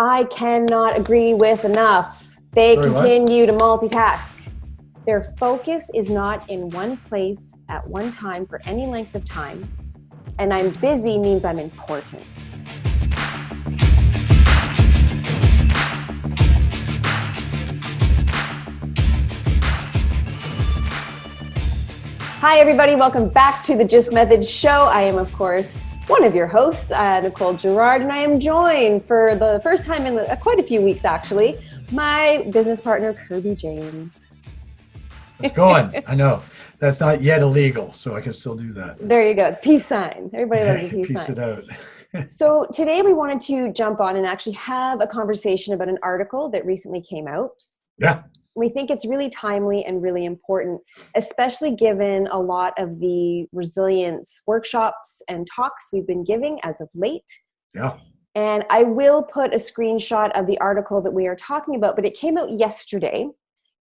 I cannot agree with enough. They continue to multitask. Their focus is not in one place at one time for any length of time. And I'm busy means I'm important. Hi, everybody. Welcome back to the GYST Methods Show. I am, of course, one of your hosts, Nicole Gerard, and I am joined for the first time in quite a few weeks, actually, my business partner, Kirby James. It's going. I know. That's not yet illegal, so I can still do that. There you go. Peace sign. Everybody loves a peace Piece sign. it out. So today we wanted to jump on and actually have a conversation about an article that recently came out. Yeah. We think it's really timely and really important, especially given a lot of the resilience workshops and talks we've been giving as of late. Yeah. And I will put a screenshot of the article that we are talking about, but it came out yesterday.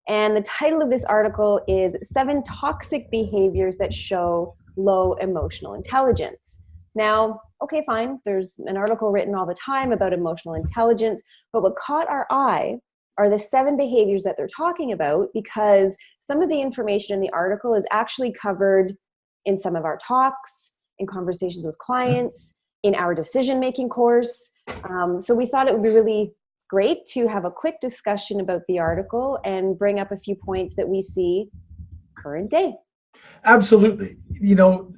And the title of this article is 7 Toxic Behaviors That Show Low Emotional Intelligence. Now, okay, fine. There's an article written all the time about emotional intelligence, but what caught our eye are the 7 behaviors that they're talking about, because some of the information in the article is actually covered in some of our talks, in conversations with clients, in our decision-making course. So we thought it would be really great to have a quick discussion about the article and bring up a few points that we see current day. Absolutely. You know,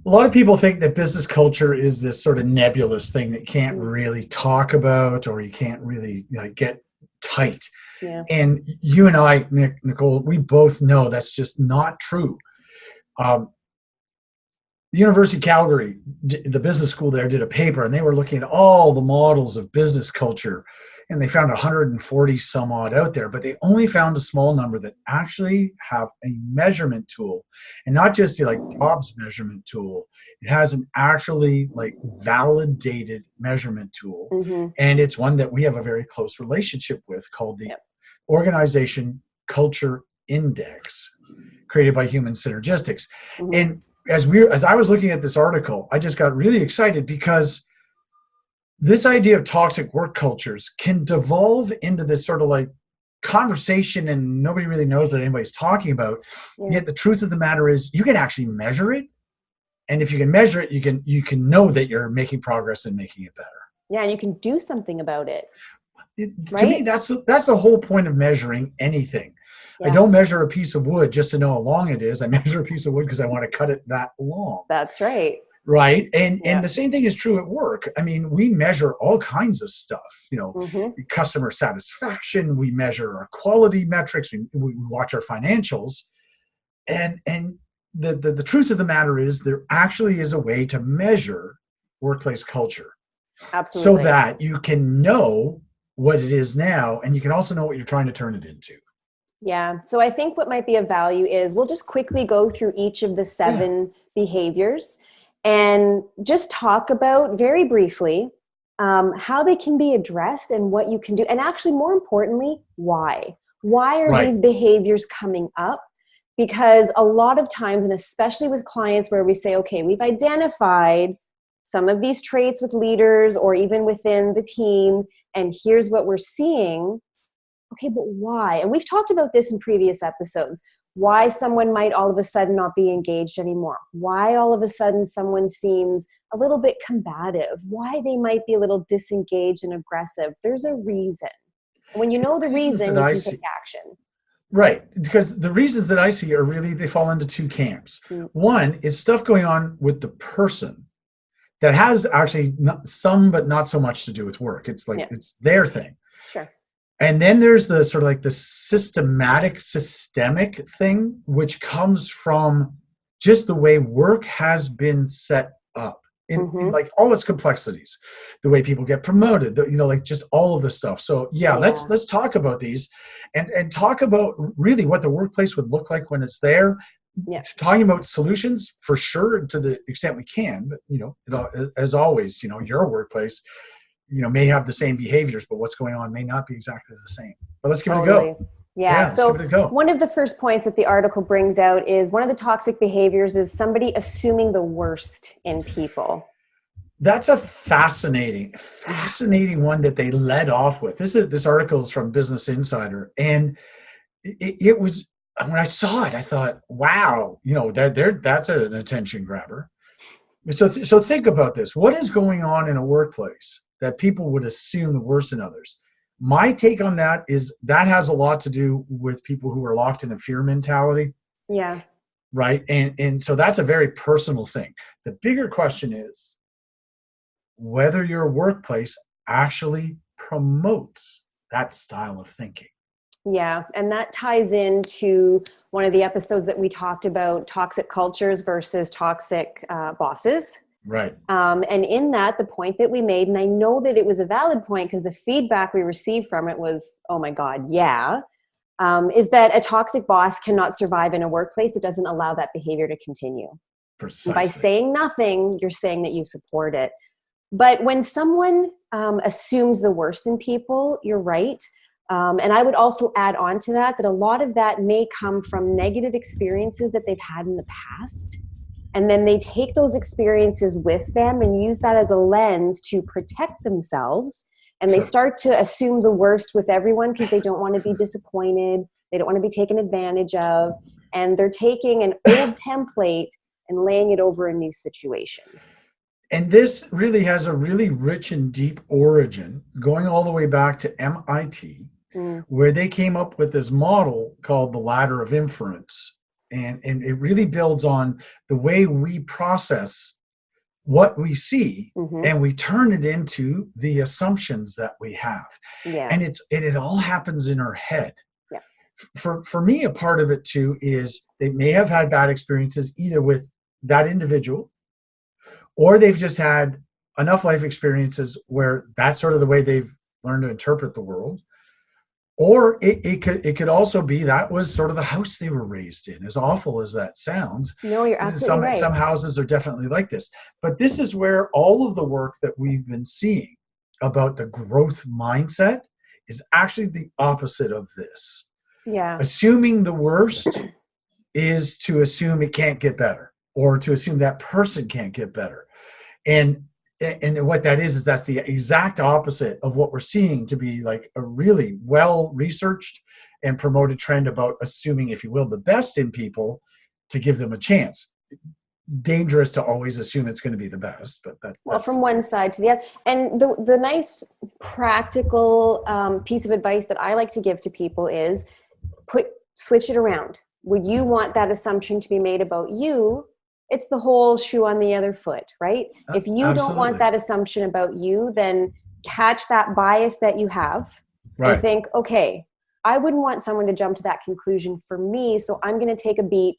a lot of people think that business culture is this sort of nebulous thing that you can't really talk about, or you can't really get tight. Yeah. And you and I, Nicole, we both know that's just not true. The University of Calgary, the business school there, did a paper, and they were looking at all the models of business culture, and they found 140 some odd out there, but they only found a small number that actually have a measurement tool, and not just like Bob's measurement tool. It has an actually validated measurement tool, and it's one that we have a very close relationship with, called the Organization Culture Index, created by Human Synergistics. And as I was looking at this article, I just got really excited, because this idea of toxic work cultures can devolve into this sort of conversation, and nobody really knows what anybody's talking about. Yet the truth of the matter is, you can actually measure it. And if you can measure it, you can know that you're making progress and making it better. Yeah, and you can do something about it. To me, that's the whole point of measuring anything. Yeah. I don't measure a piece of wood just to know how long it is. I measure a piece of wood because I want to cut it that long. That's right. Right. And the same thing is true at work. I mean, we measure all kinds of stuff, customer satisfaction. We measure our quality metrics. We watch our financials. And the truth of the matter is, there actually is a way to measure workplace culture. Absolutely. So that you can know what it is now, and you can also know what you're trying to turn it into. Yeah. So I think what might be of value is we'll just quickly go through each of the 7 behaviors and just talk about very briefly how they can be addressed and what you can do. And actually, more importantly, why? Why are these behaviors coming up? Because a lot of times, and especially with clients where we say, okay, we've identified some of these traits with leaders or even within the team, and here's what we're seeing. Okay, but why? And we've talked about this in previous episodes. Why someone might all of a sudden not be engaged anymore. Why all of a sudden someone seems a little bit combative. Why they might be a little disengaged and aggressive. There's a reason. And when you know the reason, you can take action. Right. Because the reasons that I see are really, they fall into 2 camps. One is stuff going on with the person that has actually some, but not so much to do with work. It's it's their thing. Sure. And then there's the sort of the systemic thing, which comes from just the way work has been set up in all its complexities, the way people get promoted, just all of the stuff. So let's talk about these and talk about really what the workplace would look like when it's there. Talking about solutions for sure, to the extent we can, but as always, your workplace may have the same behaviors, but what's going on may not be exactly the same. But let's give it a go. Yeah. So let's give it a go. One of the first points that the article brings out is one of the toxic behaviors is somebody assuming the worst in people. That's a fascinating one that they led off with. This article is from Business Insider, and it was, when I saw it, I thought, wow, that's an attention grabber. So think about this. What is going on in a workplace that people would assume the worst in others? My take on that is that has a lot to do with people who are locked in a fear mentality. Yeah. Right. And so that's a very personal thing. The bigger question is whether your workplace actually promotes that style of thinking. Yeah, and that ties into one of the episodes that we talked about, toxic cultures versus toxic bosses. Right. And in that, the point that we made, and I know that it was a valid point because the feedback we received from it was, oh my God, yeah, is that a toxic boss cannot survive in a workplace that doesn't allow that behavior to continue. Precisely. By saying nothing, you're saying that you support it. But when someone assumes the worst in people, you're right. And I would also add on to that a lot of that may come from negative experiences that they've had in the past. And then they take those experiences with them and use that as a lens to protect themselves. And they start to assume the worst with everyone because they don't want to be disappointed. They don't want to be taken advantage of. And they're taking an old template and laying it over a new situation. And this really has a really rich and deep origin going all the way back to MIT, where they came up with this model called the ladder of inference. And it really builds on the way we process what we see, and we turn it into the assumptions that we have. Yeah. And it all happens in our head. Yeah. For me, a part of it too is they may have had bad experiences either with that individual, or they've just had enough life experiences where that's sort of the way they've learned to interpret the world. Or it could also be that was sort of the house they were raised in, as awful as that sounds. No, you're absolutely right. Some houses are definitely like this. But this is where all of the work that we've been seeing about the growth mindset is actually the opposite of this. Yeah. Assuming the worst is to assume it can't get better, or to assume that person can't get better. And what that is that's the exact opposite of what we're seeing to be like a really well-researched and promoted trend about assuming, if you will, the best in people to give them a chance. Dangerous to always assume it's going to be the best, but that's from one side to the other. And the nice practical piece of advice that I like to give to people is switch it around. Would you want that assumption to be made about you? It's the whole shoe on the other foot, right? If you Absolutely. don't want that assumption about you, then catch that bias that you have and think, okay, I wouldn't want someone to jump to that conclusion for me, so I'm going to take a beat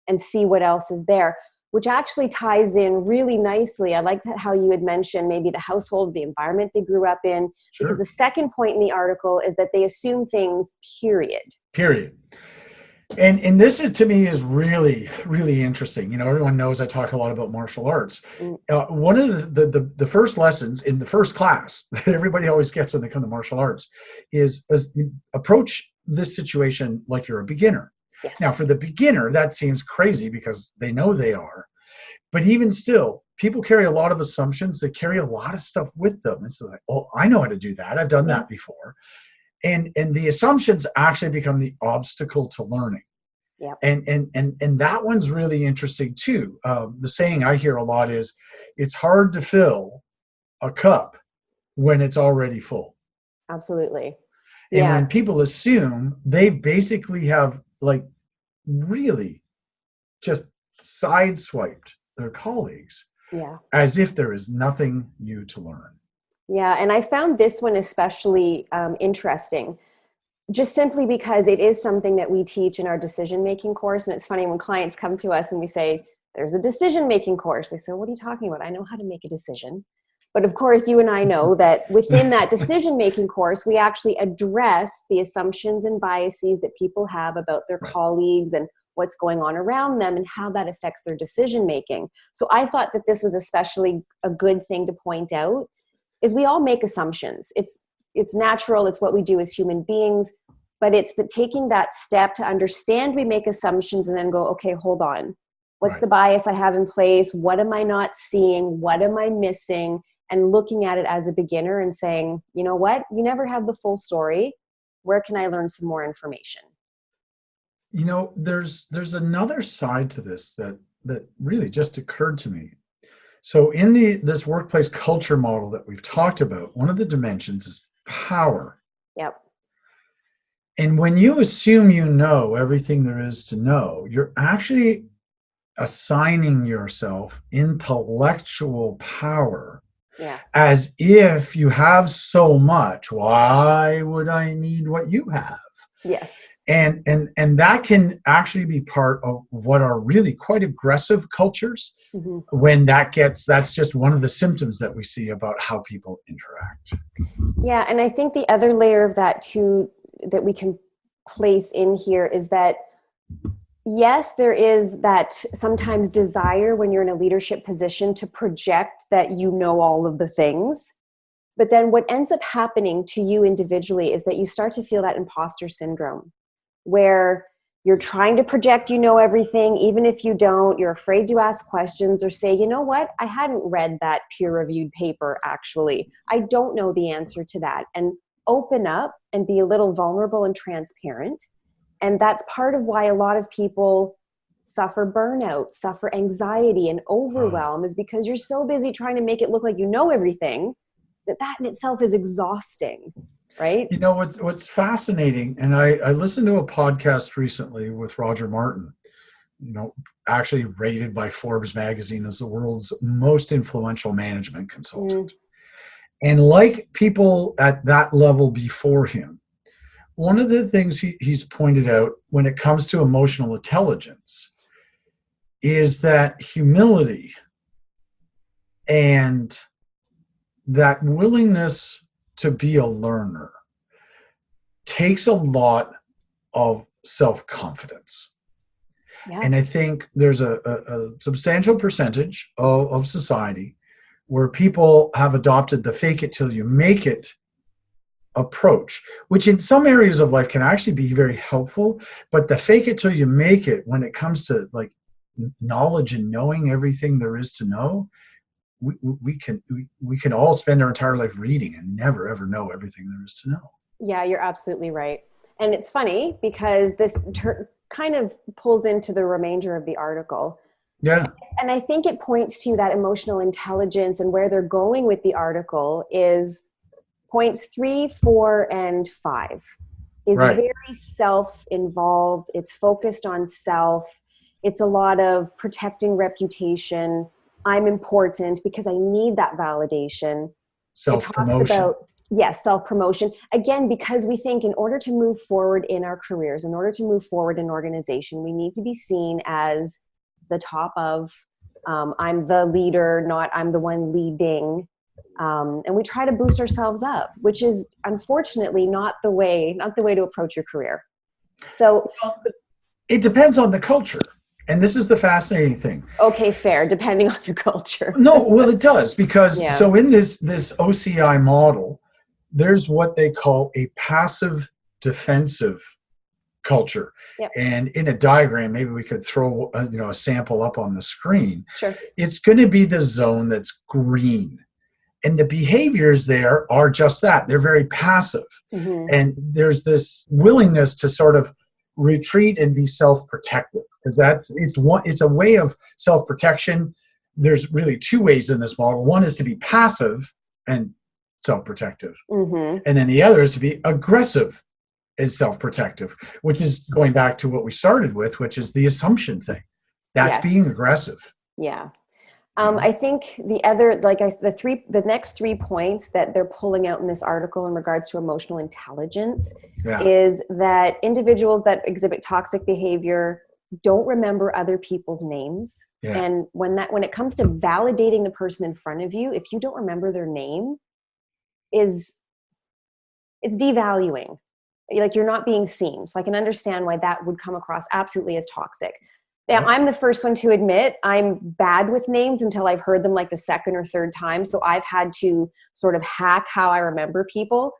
and see what else is there, which actually ties in really nicely. I like that how you had mentioned maybe the household, the environment they grew up in, because the second point in the article is that they assume things, period. And this is, to me, is really, really interesting. Everyone knows I talk a lot about martial arts. One of the first lessons in the first class that everybody always gets when they come to martial arts is approach this situation like you're a beginner. Yes. Now, for the beginner, that seems crazy because they know they are. But even still, people carry a lot of assumptions. They carry a lot of stuff with them. It's like, oh, I know how to do that. I've done that before. And the assumptions actually become the obstacle to learning. Yeah. And that one's really interesting too. The saying I hear a lot is, it's hard to fill a cup when it's already full. Absolutely. And when people assume, they basically have like really just sideswiped their colleagues as if there is nothing new to learn. Yeah, and I found this one especially interesting, just simply because it is something that we teach in our decision-making course. And it's funny when clients come to us and we say, there's a decision-making course. They say, what are you talking about? I know how to make a decision. But of course, you and I know that within that decision-making course, we actually address the assumptions and biases that people have about their colleagues and what's going on around them and how that affects their decision-making. So I thought that this was especially a good thing to point out, is we all make assumptions. It's natural. It's what we do as human beings, but it's taking that step to understand we make assumptions and then go, okay, hold on. What's Right. the bias I have in place? What am I not seeing? What am I missing? And looking at it as a beginner and saying, you know what? You never have the full story. Where can I learn some more information? You know, there's another side to this that really just occurred to me. So in this workplace culture model that we've talked about, one of the dimensions is power. Yep. And when you assume you know everything there is to know, you're actually assigning yourself intellectual power, Yeah. as if you have so much. Why would I need what you have? Yes. And that can actually be part of what are really quite aggressive cultures, Mm-hmm. when that's just one of the symptoms that we see about how people interact. Yeah. And I think the other layer of that too, that we can place in here is that, yes, there is that sometimes desire when you're in a leadership position to project that you know all of the things. But then what ends up happening to you individually is that you start to feel that imposter syndrome, where you're trying to project you know everything, even if you don't. You're afraid to ask questions or say, you know what, I hadn't read that peer-reviewed paper, actually. I don't know the answer to that. And open up and be a little vulnerable and transparent. And that's part of why a lot of people suffer burnout, suffer anxiety and overwhelm, is because you're so busy trying to make it look like you know everything, that in itself is exhausting, right? You know, what's fascinating, and I listened to a podcast recently with Roger Martin, you know, actually rated by Forbes magazine as the world's most influential management consultant. And like people at that level before him, one of the things he's pointed out when it comes to emotional intelligence is that humility and that willingness to be a learner takes a lot of self-confidence. Yeah. And I think there's a substantial percentage of society where people have adopted the fake it till you make it approach, which in some areas of life can actually be very helpful. But the fake it till you make it, when it comes to like knowledge and knowing everything there is to know, we can all spend our entire life reading and never ever know everything there is to know. Yeah, you're absolutely right. And it's funny because this kind of pulls into the remainder of the article. Yeah. And I think it points to that emotional intelligence, and where they're going with the article is points 3, 4, and 5 is Right. very self-involved. It's focused on self. It's a lot of protecting reputation. I'm important because I need that validation. It talks Self-promotion. about, yes, self-promotion. Again, because we think in order to move forward in our careers, in order to move forward in organization, we need to be seen as the top of, I'm the leader, not I'm the one leading. And we try to boost ourselves up, which is unfortunately not the way to approach your career. So, Well, it depends on the culture. And this is the fascinating thing. okay, fair, depending on the culture. No, well, it does, because Yeah. so in this OCI model, there's what they call a passive defensive culture. Yep. And in a diagram, maybe we could throw a sample up on the screen. Sure. It's going to be the zone that's green. And the behaviors there are just that. They're very passive. Mm-hmm. And there's this willingness to sort of retreat and be self-protective, because it's a way of self-protection. There's really two ways in this model. One is to be passive and self-protective. Mm-hmm. And then the other is to be aggressive and self-protective, which is going back to what we started with, which is the assumption thing. That's Yes. being aggressive. Yeah. I think the other, the next 3 points that they're pulling out in this article in regards to emotional intelligence is that individuals that exhibit toxic behavior don't remember other people's names. Yeah. And when it comes to validating the person in front of you, if you don't remember their name, it's devaluing. Like, you're not being seen. So I can understand why that would come across absolutely as toxic. Now, I'm the first one to admit I'm bad with names until I've heard them like the second or third time. So I've had to sort of hack how I remember people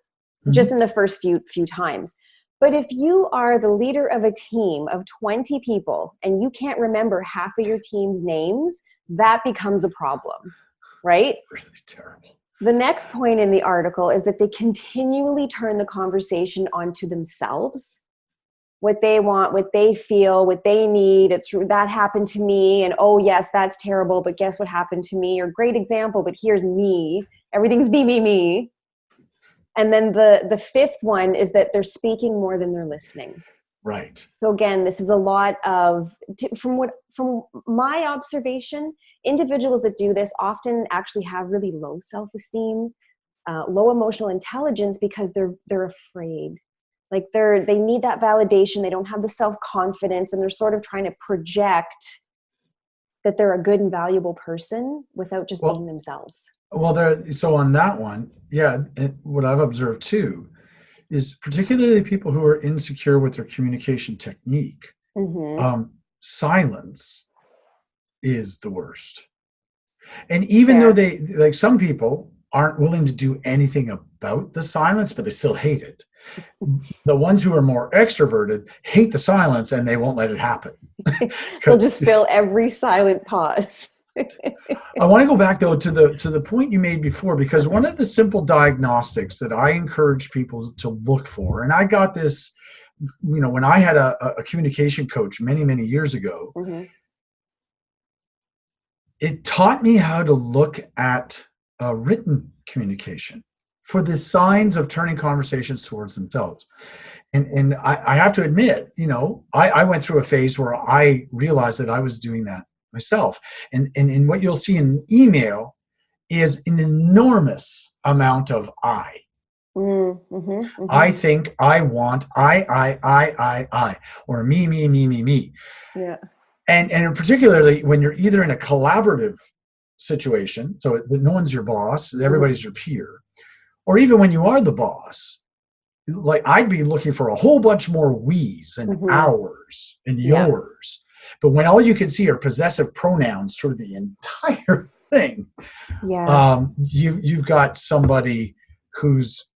just in the first few times. But if you are the leader of a team of 20 people and you can't remember half of your team's names, that becomes a problem, right? Really terrible. The next point in the article is that they continually turn the conversation onto themselves, what they want, what they feel, what they need. It's that happened to me, and oh yes, that's terrible, but guess what happened to me? Or great example, but here's me. Everything's me. And then the fifth one is that they're speaking more than they're listening. Right. So again, this is a lot of, from my observation, individuals that do this often actually have really low self-esteem, low emotional intelligence, because they're afraid. Like they need that validation. They don't have the self-confidence, and they're sort of trying to project that they're a good and valuable person without just being themselves. Well, so on that one, yeah, what I've observed too is particularly people who are insecure with their communication technique, silence is the worst. And even though they, like, some people aren't willing to do anything about the silence, but they still hate it. The ones who are more extroverted hate the silence and they won't let it happen. They'll just fill every silent pause. I want to go back though to the point you made before, because one of the simple diagnostics that I encourage people to look for, and I got this, when I had a communication coach many years ago, it taught me how to look at written communication for the signs of turning conversations towards themselves. And I have to admit, I went through a phase where I realized that I was doing that myself. And what you'll see in email is an enormous amount of I. I think, I want, I, or me. Yeah. And particularly when you're either in a collaborative situation, so no one's your boss, everybody's your peer, or even when you are the boss, like I'd be looking for a whole bunch more we's and ours and yours. But when all you can see are possessive pronouns through the entire thing, you've got somebody who's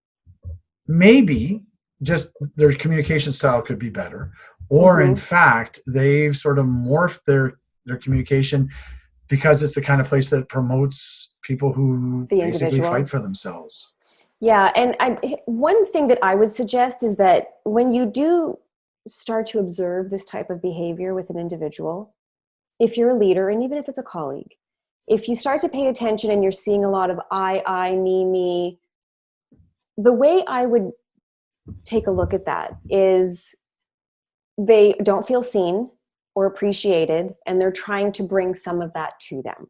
maybe just their communication style could be better, or in fact they've sort of morphed their communication because it's the kind of place that promotes people who basically fight for themselves. Yeah, and one thing that I would suggest is that when you do start to observe this type of behavior with an individual, if you're a leader, and even if it's a colleague, if you start to pay attention and you're seeing a lot of I, me, the way I would take a look at that is they don't feel seen or appreciated, and they're trying to bring some of that to them.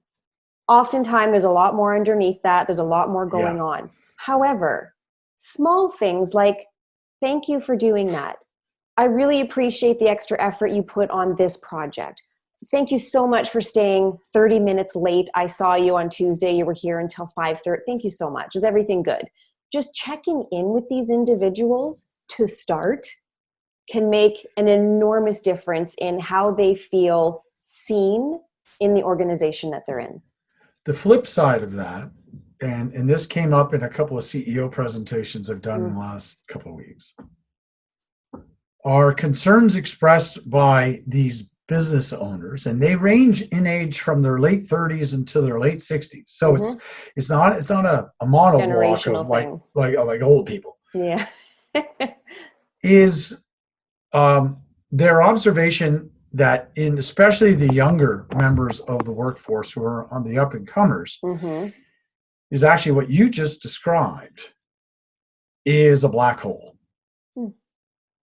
Oftentimes, there's a lot more underneath that. There's a lot more going on. However, small things like, thank you for doing that. I really appreciate the extra effort you put on this project. Thank you so much for staying 30 minutes late. I saw you on Tuesday. You were here until 5:30. Thank you so much. Is everything good? Just checking in with these individuals to start can make an enormous difference in how they feel seen in the organization that they're in. The flip side of that, and this came up in a couple of CEO presentations I've done in the last couple of weeks, are concerns expressed by these business owners, and they range in age from their late 30s until their late 60s. So it's not a monologue of like old people. Yeah. Is their observation that in especially the younger members of the workforce who are on the up and comers is actually what you just described is a black hole.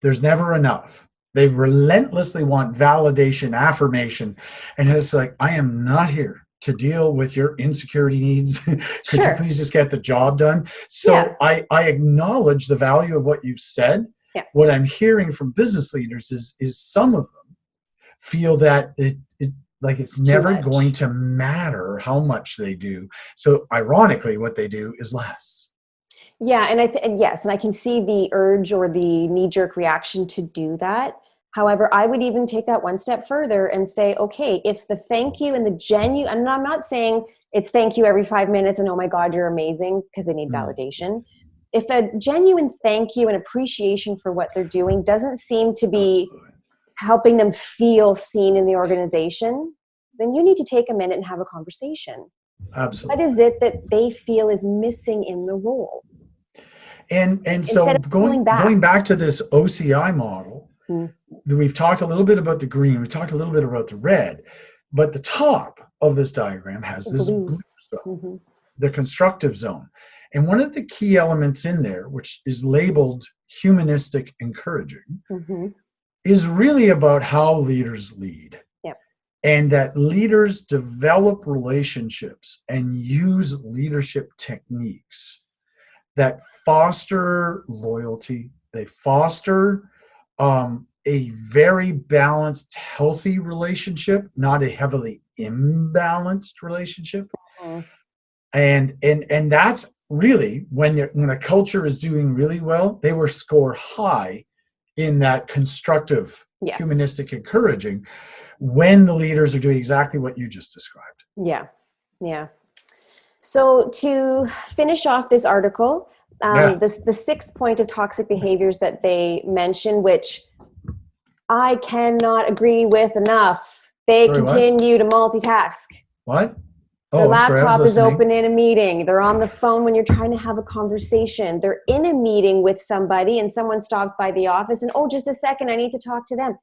There's never enough. They relentlessly want validation, affirmation, and it's like, I am not here to deal with your insecurity needs. Could you please just get the job done? So I acknowledge the value of what you've said. What I'm hearing from business leaders is some of them feel that it's never going to matter how much they do. So ironically, what they do is less. Yeah, and yes, and I can see the urge or the knee-jerk reaction to do that. However, I would even take that one step further and say, okay, if the thank you and the genuine, and I'm not saying it's thank you every 5 minutes and oh my God, you're amazing, because they need validation. if a genuine thank you and appreciation for what they're doing doesn't seem to be Absolutely. helping them feel seen in the organization, then you need to take a minute and have a conversation. What Absolutely. is it that they feel is missing in the role? And so Instead of pulling going back. back to this OCI model, we've talked a little bit about the green, we talked a little bit about the red, but the top of this diagram has this Blue. blue zone, the constructive zone. And one of the key elements in there, which is labeled humanistic encouraging, is really about how leaders lead. Yep. And that leaders develop relationships and use leadership techniques that foster loyalty. They foster a very balanced, healthy relationship, not a heavily imbalanced relationship. And that's really when a culture is doing really well, they will score high in that constructive, humanistic encouraging when the leaders are doing exactly what you just described. Yeah. So to finish off this article, the sixth point of toxic behaviors that they mention, which I cannot agree with enough, they continue to multitask. What? Their laptop is open in a meeting. They're on the phone when you're trying to have a conversation. They're in a meeting with somebody and someone stops by the office and, oh, just a second, I need to talk to them.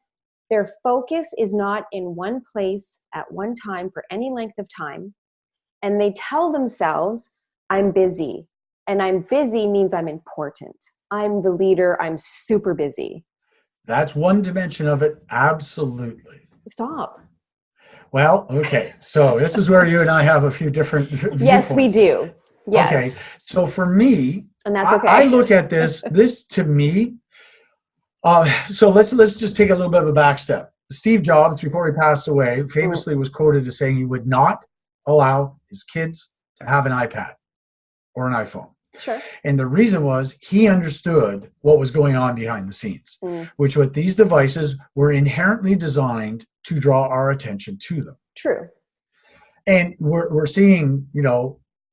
Their focus is not in one place at one time for any length of time. And they tell themselves, I'm busy. And I'm busy means I'm important. I'm the leader. I'm super busy. That's one dimension of it. Absolutely. Stop. Well, okay. So this is where you and I have a few different viewpoints. Yes, we do. Yes. Okay. So for me, and that's okay. I look at this to me. So let's just take a little bit of a back step. Steve Jobs, before he passed away, famously was quoted as saying he would not allow his kids to have an iPad or an iPhone. Sure. And the reason was he understood what was going on behind the scenes, which with these devices were inherently designed to draw our attention to them. True. And we're seeing,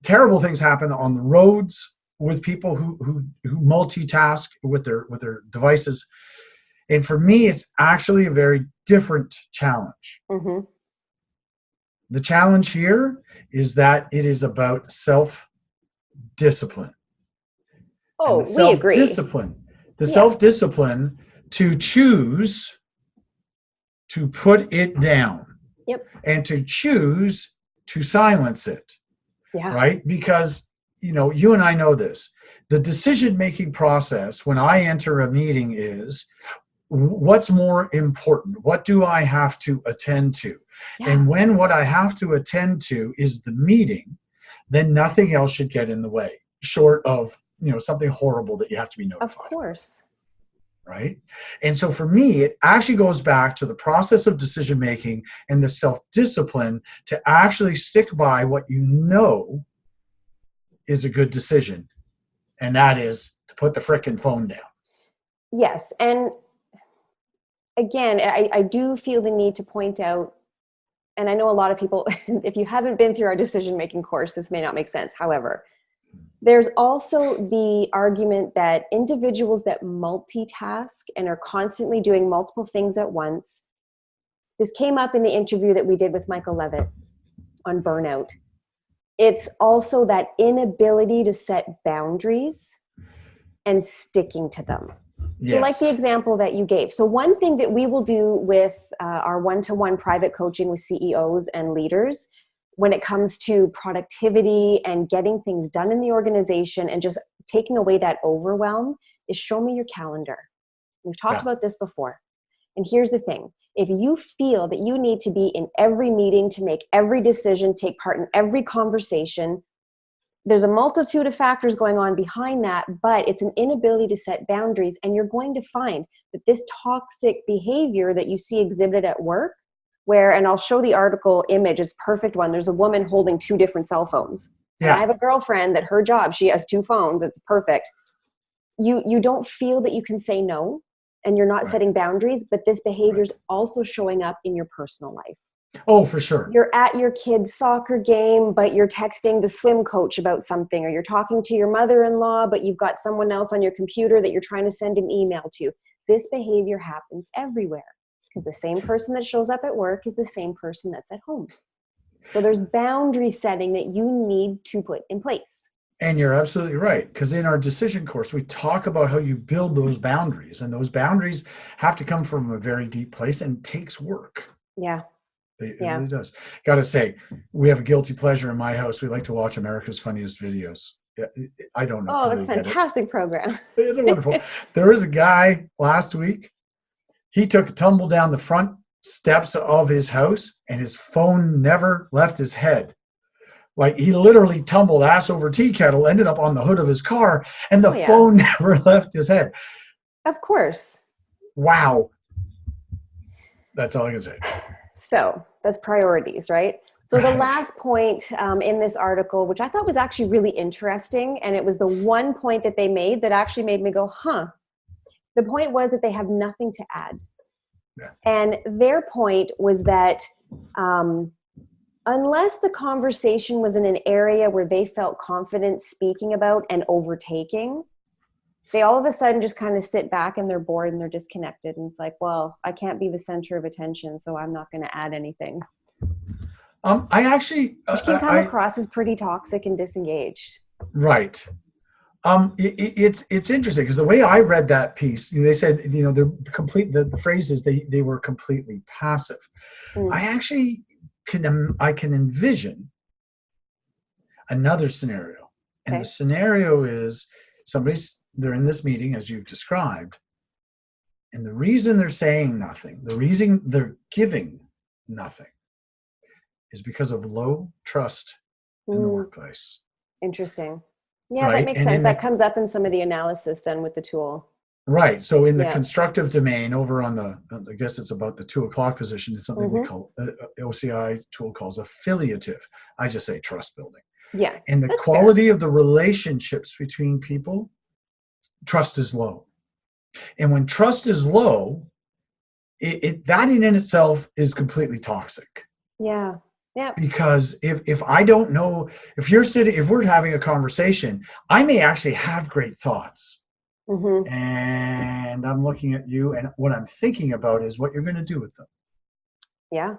terrible things happen on the roads with people who multitask with their devices. And for me, it's actually a very different challenge. The challenge here is that it is about self-discipline. Oh, we agree. The self-discipline to choose to put it down. Yep. And to choose to silence it. Yeah. Right? Because, you and I know this. The decision-making process when I enter a meeting is, what's more important? What do I have to attend to? Yeah. And when what I have to attend to is the meeting, then nothing else should get in the way, short of, something horrible that you have to be notified. Of course. Right? And so for me, it actually goes back to the process of decision-making and the self-discipline to actually stick by what you know is a good decision. And that is to put the frickin' phone down. Yes. And again, I do feel the need to point out, and I know a lot of people, if you haven't been through our decision-making course, this may not make sense. However, there's also the argument that individuals that multitask and are constantly doing multiple things at once, this came up in the interview that we did with Michael Levitt on burnout. It's also that inability to set boundaries and sticking to them. Yes. So like the example that you gave. So one thing that we will do with our one-to-one private coaching with CEOs and leaders when it comes to productivity and getting things done in the organization and just taking away that overwhelm is show me your calendar. We've talked about this before. And here's the thing. If you feel that you need to be in every meeting to make every decision, take part in every conversation, there's a multitude of factors going on behind that, but it's an inability to set boundaries. And you're going to find that this toxic behavior that you see exhibited at work, where, and I'll show the article image, it's a perfect one. There's a woman holding 2 different cell phones. Yeah. And I have a girlfriend that her job, she has 2 phones. It's perfect. You don't feel that you can say no, and you're not setting boundaries, but this behavior is also showing up in your personal life. Oh, for sure. You're at your kid's soccer game, but you're texting the swim coach about something, or you're talking to your mother-in-law, but you've got someone else on your computer that you're trying to send an email to. This behavior happens everywhere because the same person that shows up at work is the same person that's at home. So there's boundary setting that you need to put in place. And you're absolutely right, because in our decision course, we talk about how you build those boundaries, and those boundaries have to come from a very deep place and takes work. Yeah. It really does. Got to say, we have a guilty pleasure in my house. We like to watch America's Funniest Videos. I don't know. Oh, that's a fantastic program. It's wonderful. There was a guy last week. He took a tumble down the front steps of his house, and his phone never left his head. Like, he literally tumbled ass over tea kettle, ended up on the hood of his car, and the phone never left his head. Of course. Wow. That's all I can say. So that's priorities, right? So the last point in this article, which I thought was actually really interesting, and it was the one point that they made that actually made me go, huh. The point was that they have nothing to add. Yeah. And their point was that unless the conversation was in an area where they felt confident speaking about and overtaking, they all of a sudden just kind of sit back and they're bored and they're disconnected. And it's like, well, I can't be the center of attention, so I'm not going to add anything. I actually... Which can come across as pretty toxic and disengaged. Right. It's interesting because the way I read that piece, they said, the phrase is they were completely passive. I actually can envision another scenario. And the scenario is they're in this meeting, as you've described, and the reason they're saying nothing, the reason they're giving nothing, is because of low trust in the workplace. Interesting. Yeah, right? That makes sense. That comes up in some of the analysis done with the tool. Right. So in the constructive domain, over on I guess it's about the 2 o'clock position, it's something we call, OCI tool calls affiliative. I just say trust building. Yeah. And the quality of the relationships between people, trust is low. And when trust is low, that in itself is completely toxic. Yeah. Yeah. Because if I don't know, if we're having a conversation, I may actually have great thoughts. And I'm looking at you, and what I'm thinking about is what you're going to do with them. Yeah.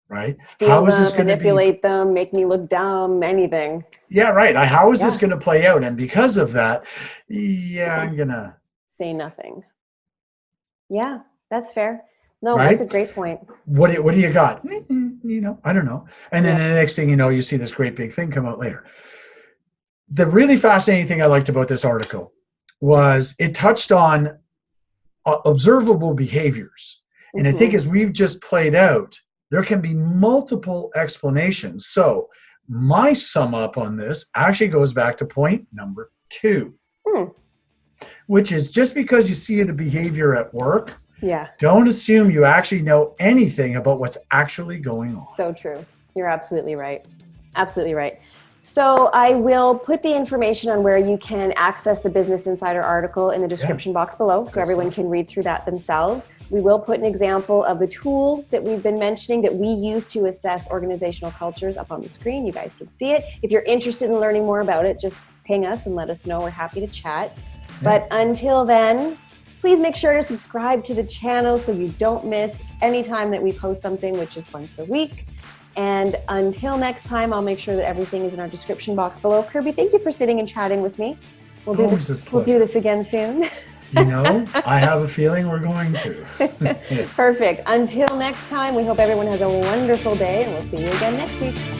Right? Steal them, manipulate them, make me look dumb, anything. Yeah, right. How is this going to play out? And because of that, I'm going to say nothing. Yeah, that's fair. No, that's a great point. What do you got? I don't know. And then the next thing you know, you see this great big thing come out later. The really fascinating thing I liked about this article was it touched on observable behaviors. And I think as we've just played out, there can be multiple explanations. So my sum up on this actually goes back to point number 2, which is just because you see a behavior at work, don't assume you actually know anything about what's actually going on. So true. You're absolutely right. Absolutely right. So I will put the information on where you can access the Business Insider article in the description box below, so everyone can read through that themselves. We will put an example of the tool that we've been mentioning that we use to assess organizational cultures up on the screen. You guys can see it. If you're interested in learning more about it, just ping us and let us know. We're happy to chat. But until then, please make sure to subscribe to the channel so you don't miss any time that we post something, which is once a week. And until next time, I'll make sure that everything is in our description box below. Kirby, thank you for sitting and chatting with me. We'll do this again soon. I have a feeling we're going to. Perfect. Until next time, we hope everyone has a wonderful day, and we'll see you again next week.